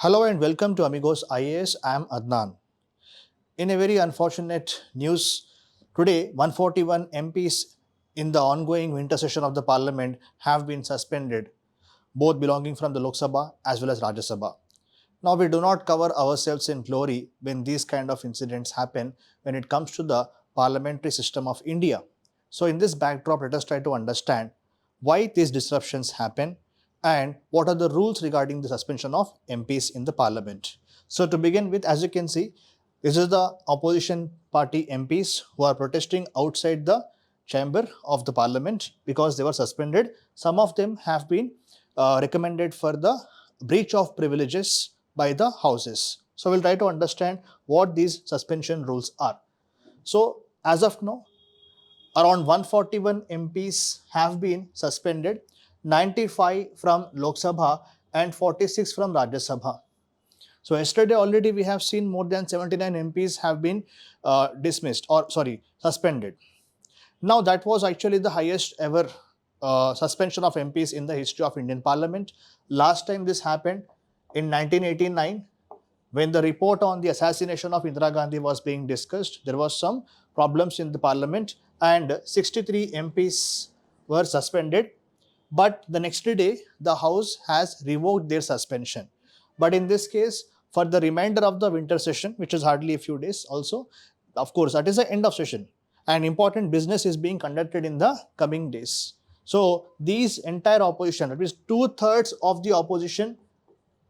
Hello and welcome to Amigos IAS. I am Adnan. In a very unfortunate news, today 141 MPs in the ongoing winter session of the parliament have been suspended, both belonging from the Lok Sabha as well as Rajya Sabha. Now we do not cover ourselves in glory when these kind of incidents happen when it comes to the parliamentary system of India. So in this backdrop, let us try to understand why these disruptions happen and what are the rules regarding the suspension of MPs in the parliament. So to begin with, as you can see, this is the opposition party MPs who are protesting outside the chamber of the parliament because they were suspended. Some of them have been recommended for the breach of privileges by the houses. So we'll try to understand what these suspension rules are. So as of now, around 141 MPs have been suspended, 95 from Lok Sabha and 46 from Rajya Sabha. So yesterday already we have seen more than 79 MPs have been suspended. Now that was actually the highest ever suspension of MPs in the history of Indian Parliament. Last time this happened in 1989 when the report on the assassination of Indira Gandhi was being discussed. There was some problems in the parliament and 63 MPs were suspended. But the next day, the House has revoked their suspension. But in this case, for the remainder of the winter session, which is hardly a few days also, of course, that is the end of session. And important business is being conducted in the coming days. So these entire opposition, that is 2/3 of the opposition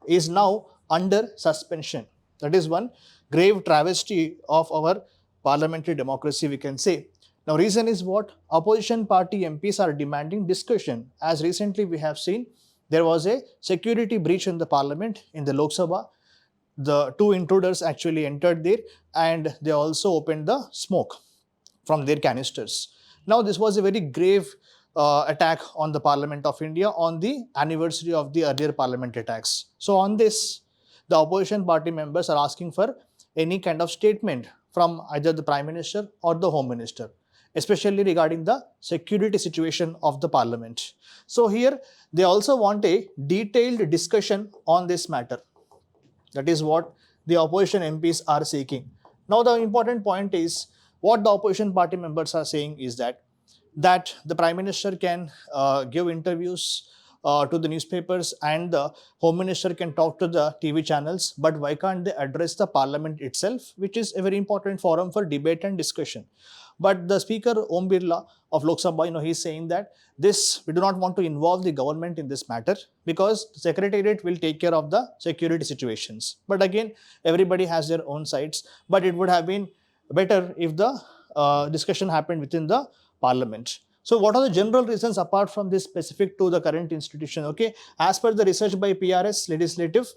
is now under suspension. That is one grave travesty of our parliamentary democracy, we can say. Now, reason is what? Opposition party MPs are demanding discussion. As recently we have seen, there was a security breach in the parliament in the Lok Sabha. The two intruders actually entered there and they also opened the smoke from their canisters. Now, this was a very grave attack on the Parliament of India on the anniversary of the earlier parliament attacks. So, on this, the opposition party members are asking for any kind of statement from either the Prime Minister or the Home Minister, especially regarding the security situation of the parliament. So here they also want a detailed discussion on this matter. That is what the opposition MPs are seeking. Now the important point is what the opposition party members are saying is that the Prime Minister can give interviews to the newspapers and the Home Minister can talk to the TV channels, but why can't they address the parliament itself, which is a very important forum for debate and discussion. But the Speaker Om Birla of Lok Sabha, he's saying that we do not want to involve the government in this matter because the Secretariat will take care of the security situations. But again, everybody has their own sides. But it would have been better if the discussion happened within the parliament. So what are the general reasons apart from this specific to the current institution? Okay, as per the research by PRS Legislative,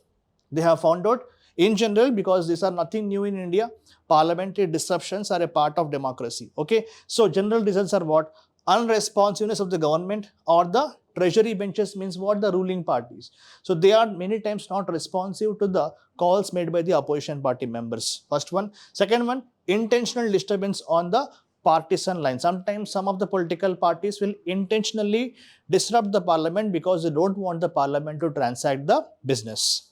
they have found out in general, because these are nothing new in India, parliamentary disruptions are a part of democracy. Okay, so general reasons are what? Unresponsiveness of the government or the treasury benches means what? The ruling parties. So they are many times not responsive to the calls made by the opposition party members. First one. Second one, intentional disturbance on the partisan line. Sometimes some of the political parties will intentionally disrupt the parliament because they don't want the parliament to transact the business.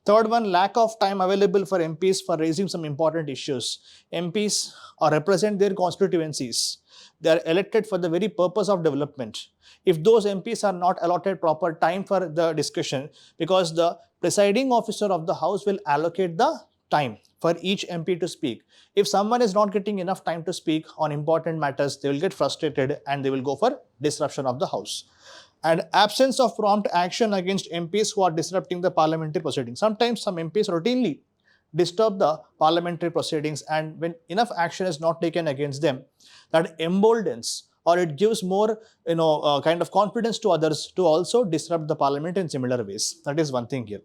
Third one, lack of time available for MPs for raising some important issues. MPs represent their constituencies. They are elected for the very purpose of development. If those MPs are not allotted proper time for the discussion, because the presiding officer of the House will allocate the time for each MP to speak. If someone is not getting enough time to speak on important matters, they will get frustrated and they will go for disruption of the House. And absence of prompt action against MPs who are disrupting the parliamentary proceedings. Sometimes some MPs routinely disturb the parliamentary proceedings, and when enough action is not taken against them, that emboldens or it gives more kind of confidence to others to also disrupt the parliament in similar ways. That is one thing here.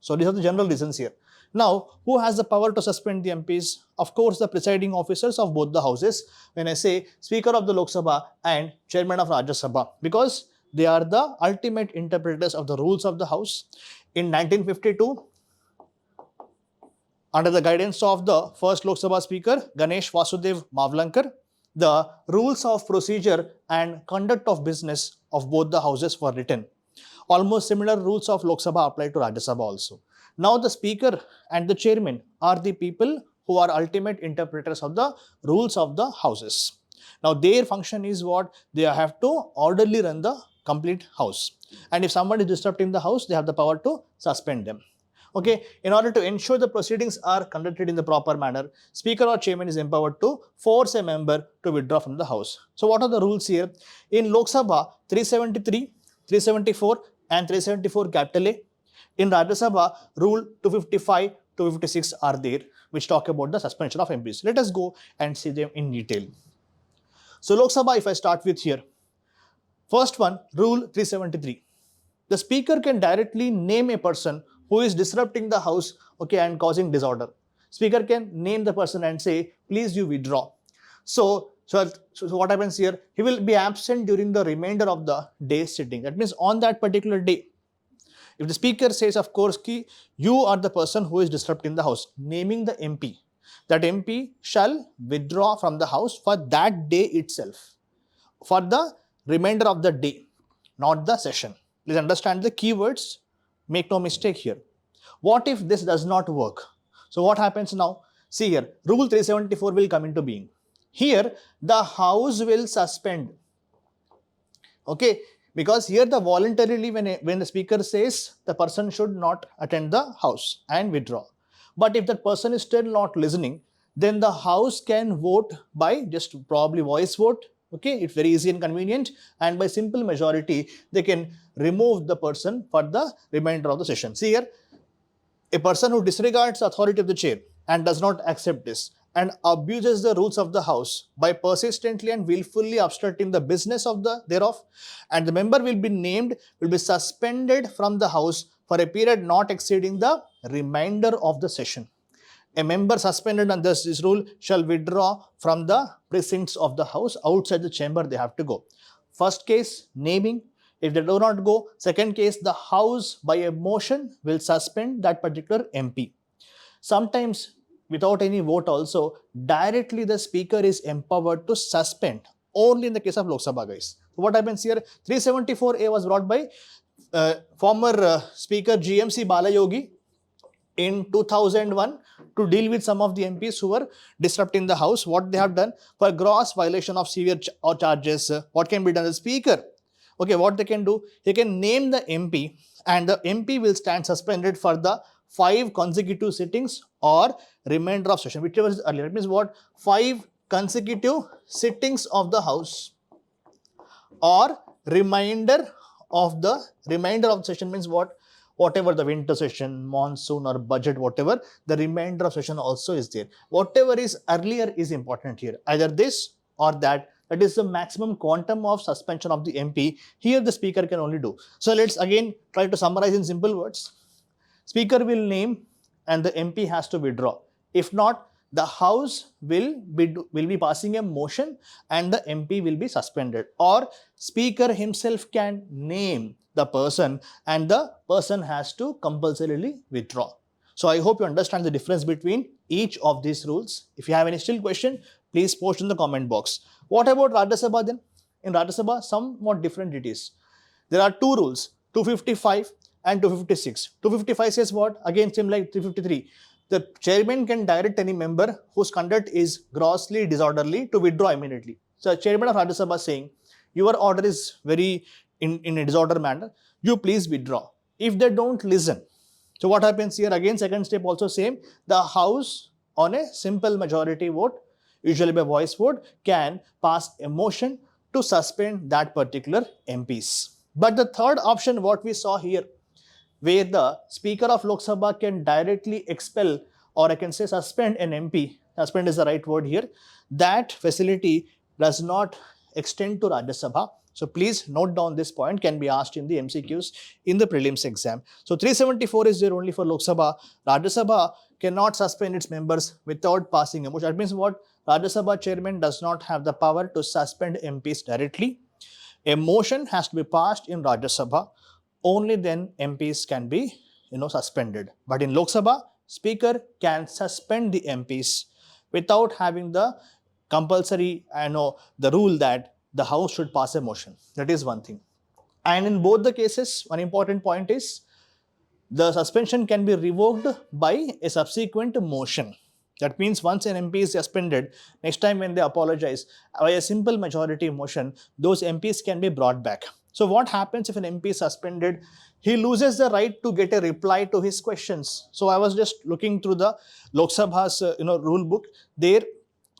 So these are the general reasons here. Now, who has the power to suspend the MPs? Of course, the presiding officers of both the houses. When I say Speaker of the Lok Sabha and Chairman of Rajya Sabha, because they are the ultimate interpreters of the rules of the House. In 1952, under the guidance of the first Lok Sabha Speaker, Ganesh Vasudev Mavlankar, the rules of procedure and conduct of business of both the houses were written. Almost similar rules of Lok Sabha apply to Rajya Sabha also. Now the speaker and the chairman are the people who are ultimate interpreters of the rules of the houses. Now their function is what? They have to orderly run the complete house. And if someone is disrupting the house, they have the power to suspend them. Okay, in order to ensure the proceedings are conducted in the proper manner, speaker or chairman is empowered to force a member to withdraw from the house. So what are the rules here? In Lok Sabha, 373, 374 and 374 capital A. In Rajya Sabha, rule 255, 256 are there, which talk about the suspension of MPs. Let us go and see them in detail. So Lok Sabha, if I start with here, first one, rule 373. The speaker can directly name a person who is disrupting the house, okay, and causing disorder. Speaker can name the person and say, please you withdraw. So what happens here? He will be absent during the remainder of the day sitting. That means on that particular day, if the speaker says, of course, ki you are the person who is disrupting the house, naming the MP, that MP shall withdraw from the house for that day itself, for the remainder of the day, not the session. Please understand the keywords. Make no mistake here. What if this does not work? So what happens now? See here, rule 374 will come into being. Here, the house will suspend. Okay, because here the voluntarily, when the speaker says the person should not attend the house and withdraw. But if that person is still not listening, then the house can vote by just probably voice vote. Okay, it's very easy and convenient, and by simple majority, they can remove the person for the remainder of the session. See here, a person who disregards the authority of the chair and does not accept this and abuses the rules of the house by persistently and willfully obstructing the business of the thereof, and the member will be named, will be suspended from the house for a period not exceeding the remainder of the session. A member suspended under this rule shall withdraw from the precincts of the house. Outside the chamber they have to go. First case, naming. If they do not go, second case, the house by a motion will suspend that particular MP. Sometimes without any vote also, directly the speaker is empowered to suspend, only in the case of Lok Sabha, guys. So what happens here? 374A was brought by former Speaker GMC Balayogi in 2001 to deal with some of the MPs who were disrupting the house. What they have done for gross violation of severe charges, what can be done? The speaker, okay, what they can do, he can name the MP and the MP will stand suspended for the 5 consecutive sittings or remainder of session, whichever is earlier. It means what? 5 consecutive sittings of the house or remainder of the session means what? Whatever the winter session, monsoon or budget, whatever, the remainder of session also is there. Whatever is earlier is important here. Either this or that. That is the maximum quantum of suspension of the MP. Here the speaker can only do. So let's again try to summarize in simple words. Speaker will name and the MP has to withdraw. If not, the house will be passing a motion and the MP will be suspended. Or speaker himself can name the person and the person has to compulsorily withdraw. So I hope you understand the difference between each of these rules. If you have any still question, please post in the comment box. What about Rajya Sabha then? In Rajya Sabha, somewhat different it is. There are 2 rules, 255 and 256. 255 says what? Again, same like 353. The chairman can direct any member whose conduct is grossly disorderly to withdraw immediately. So, chairman of Rajya Sabha saying, your order is very in a disorder manner, you please withdraw. If they don't listen, so what happens here? Again, second step also same. The house on a simple majority vote, usually by voice vote, can pass a motion to suspend that particular MPs. But the third option, what we saw here, where the Speaker of Lok Sabha can directly expel, or I can say suspend an MP, suspend is the right word here, that facility does not extend to Rajya Sabha. So please note down this point, can be asked in the MCQs in the prelims exam. So 374 is there only for Lok Sabha. Rajya Sabha cannot suspend its members without passing a motion. That means what? Rajya Sabha chairman does not have the power to suspend MPs directly. A motion has to be passed in Rajya Sabha. Only then MPs can be suspended. But in Lok Sabha, Speaker can suspend the MPs without having the compulsory, the rule that the House should pass a motion. That is one thing. And in both the cases, one important point is, the suspension can be revoked by a subsequent motion. That means once an MP is suspended, next time when they apologize, by a simple majority motion, those MPs can be brought back. So what happens if an MP is suspended? He loses the right to get a reply to his questions. So I was just looking through the Lok Sabha's rule book. There,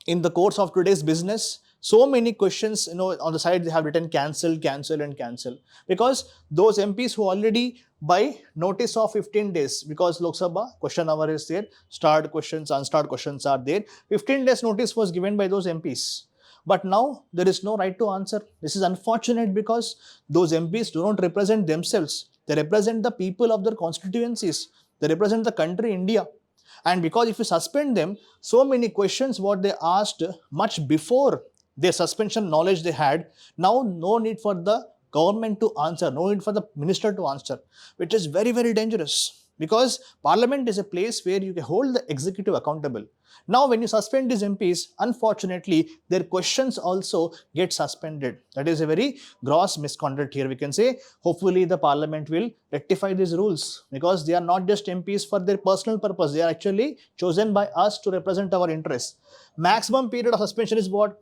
in the course of today's business, so many questions, on the side they have written cancel, cancel and cancel, because those MPs who already by notice of 15 days, because Lok Sabha question hour is there, starred questions, unstarred questions are there, 15 days notice was given by those MPs. But now there is no right to answer. This is unfortunate because those MPs do not represent themselves. They represent the people of their constituencies. They represent the country India. And because if you suspend them, so many questions what they asked much before their suspension knowledge they had, now no need for the government to answer, no need for the minister to answer, which is very, very dangerous, because parliament is a place where you can hold the executive accountable. Now when you suspend these MPs, unfortunately their questions also get suspended. That is a very gross misconduct here, we can say. Hopefully the parliament will rectify these rules, because they are not just MPs for their personal purpose, they are actually chosen by us to represent our interests. Maximum period of suspension is what?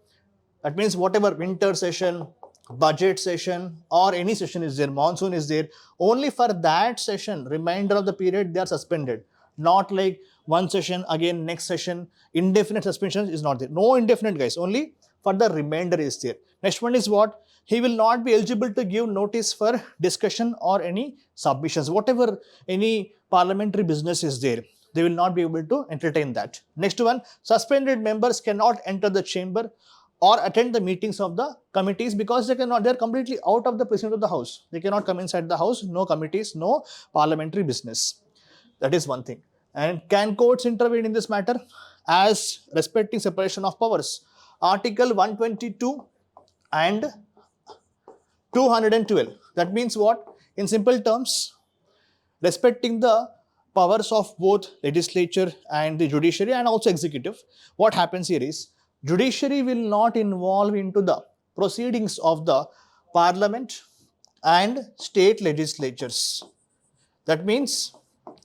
That means whatever winter session, budget session or any session is there, monsoon is there, only for that session, remainder of the period they are suspended. Not like one session, again next session, indefinite suspension is not there. No indefinite, guys, only for the remainder is there. Next one is what? He will not be eligible to give notice for discussion or any submissions. Whatever any parliamentary business is there, they will not be able to entertain that. Next one, suspended members cannot enter the chamber or attend the meetings of the committees, because they are completely out of the precinct of the house. They cannot come inside the house, no committees, no parliamentary business. That is one thing. And can courts intervene in this matter? As respecting separation of powers, Article 122 and 212. That means what? In simple terms, respecting the powers of both legislature and the judiciary and also executive, what happens here is, judiciary will not involve into the proceedings of the parliament and state legislatures. That means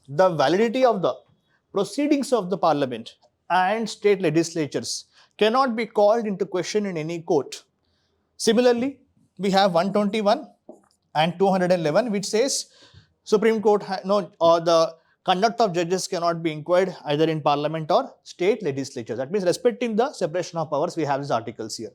the validity of the proceedings of the parliament and state legislatures cannot be called into question in any court. Similarly, we have 121 and 211, which says Supreme Court, the conduct of judges cannot be inquired either in parliament or state legislature. That means respecting the separation of powers, we have these articles here.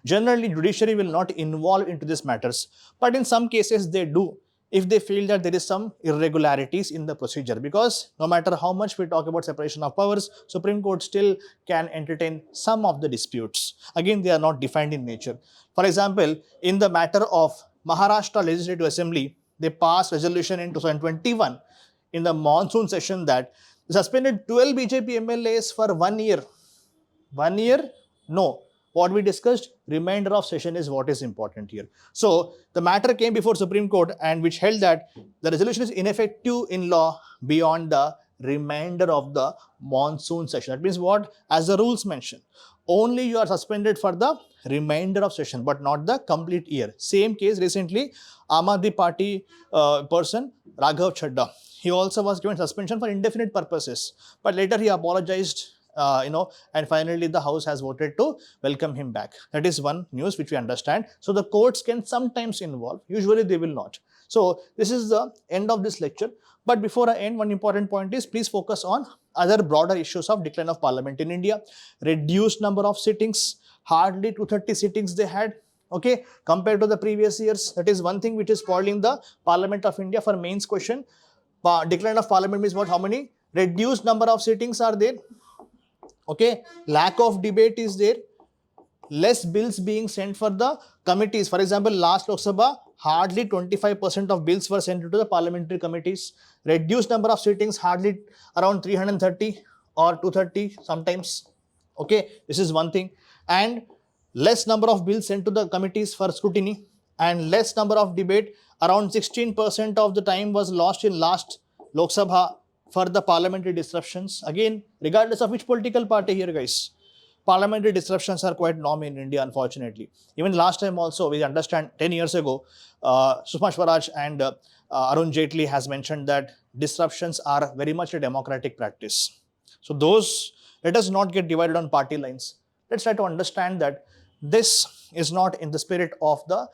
Generally, judiciary will not involve into these matters, but in some cases they do, if they feel that there is some irregularities in the procedure, because no matter how much we talk about separation of powers, Supreme Court still can entertain some of the disputes. Again, they are not defined in nature. For example, in the matter of Maharashtra Legislative Assembly, they passed resolution in 2021 in the monsoon session that suspended 12 BJP MLAs for 1 year. 1 year? No. What we discussed, remainder of session is what is important here. So the matter came before Supreme Court, and which held that the resolution is ineffective in law beyond the remainder of the monsoon session. That means what? As the rules mention, only you are suspended for the remainder of session, but not the complete year. Same case recently, Aam Aadmi Party person, Raghav Chadha, he also was given suspension for indefinite purposes, but later he apologized, and finally the house has voted to welcome him back. That is one news which we understand. So the courts can sometimes involve, usually they will not. So this is the end of this lecture. But before I end, one important point is, please focus on other broader issues of decline of parliament in India. Reduced number of sittings, hardly 230 sittings they had, okay, compared to the previous years. That is one thing which is spoiling the Parliament of India for mains question. Decline of parliament means what? How many? Reduced number of sittings are there, okay, lack of debate is there, less bills being sent for the committees. For example, last Lok Sabha, hardly 25% of bills were sent to the parliamentary committees. Reduced number of sittings, hardly around 330 or 230 sometimes, okay, this is one thing. And less number of bills sent to the committees for scrutiny, and less number of debate, around 16% of the time was lost in last Lok Sabha for the parliamentary disruptions. Again, regardless of which political party here, guys, Parliamentary disruptions are quite normal in India, unfortunately. Even last time also, we understand 10 years ago, Sushma Swaraj and Arun Jaitley has mentioned that disruptions are very much a democratic practice. So those, let us not get divided on party lines. Let's try to understand that this is not in the spirit of the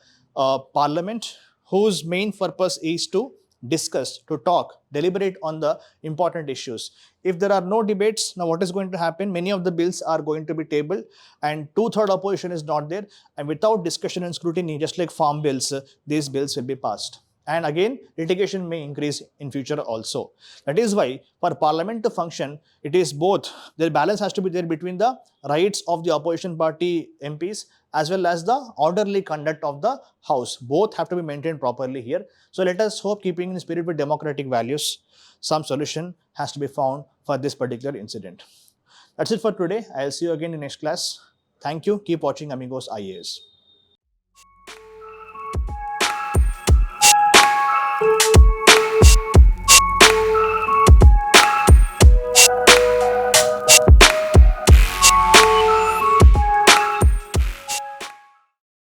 parliament, whose main purpose is to discuss, to talk, deliberate on the important issues. If there are no debates, now what is going to happen? Many of the bills are going to be tabled and two-thirds opposition is not there, and without discussion and scrutiny, just like farm bills, these bills will be passed. And again, litigation may increase in future also. That is why for parliament to function, it is both, the balance has to be there between the rights of the opposition party MPs as well as the orderly conduct of the house. Both have to be maintained properly here. So let us hope, keeping in spirit with democratic values, some solution has to be found for this particular incident. That's it for today. I'll see you again in next class. Thank you. Keep watching Amigos IAS.